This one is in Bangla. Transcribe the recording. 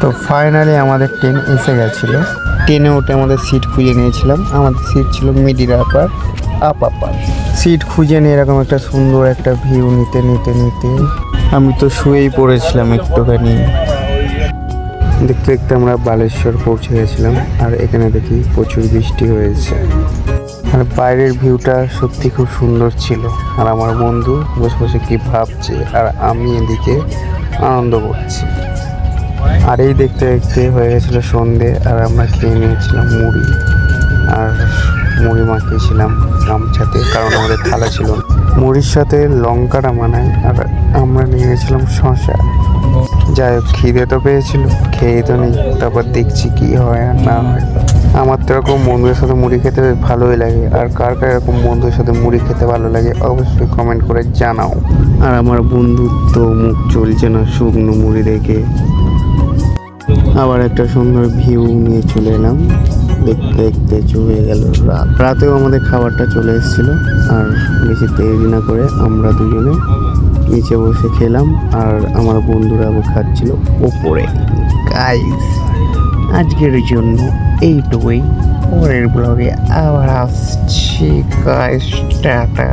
তো ফাইনালি আমাদের ট্রেন এসে গেছিলো। ট্রেনে উঠে আমাদের সিট খুঁজে নিয়েছিলাম। আমাদের সিট ছিল মিডিল আপার সিট খুঁজে নিয়ে এরকম একটা সুন্দর একটা ভিউ নিতে নিতে নিতে আমি তো শুয়েই পড়েছিলাম একটুখানি। দেখতে দেখতে আমরা বালেশ্বর পৌঁছে গেছিলাম। আর এখানে দেখি প্রচুর বৃষ্টি হয়েছে। আর বাইরের ভিউটা সত্যি খুব সুন্দর ছিল। আর আমার বন্ধু বসে বসে কি ভাবছে আর আমি এদিকে আনন্দ করছি। আর এই দেখতে দেখতে হয়ে গেছিলো সন্ধে। আর আমরা খেয়ে নিয়েছিলাম মুড়ি, আর মুড়ি মাখিয়েছিলাম গামছাতে, কারণ আমাদের থালা ছিল না। মুড়ির সাথে লঙ্কাটা মানায়। আর আমরা নিয়ে গেছিলাম শশা। যাই হোক, খিদে তো পেয়েছিল, খেয়ে তো নেই, তারপর দেখছি কি হয় আর না হয়। আমার তো এরকম বন্ধুদের সাথে মুড়ি খেতে বেশ ভালোই লাগে। আর কার কার এরকম বন্ধুদের সাথে মুড়ি খেতে ভালো লাগে অবশ্যই কমেন্ট করে জানাও। আর আমার বন্ধুর তো মুখ চলছে না শুকনো মুড়ি দেখে। আবার একটা সুন্দর ভিউ নিয়ে চলে এলাম। দেখতে দেখতে চলে গেল রাত। রাতেও আমাদের খাবারটা চলে এসেছিলো। আর বেশি দেরি না করে আমরা দুজনে নিচে বসে খেলাম। আর আমার বন্ধুরা আবার খাচ্ছিল ওপরে। গাইস, আজকের জন্য এইটুকুই। পরের ব্লগে আবার আসছি গাইস, টাটা।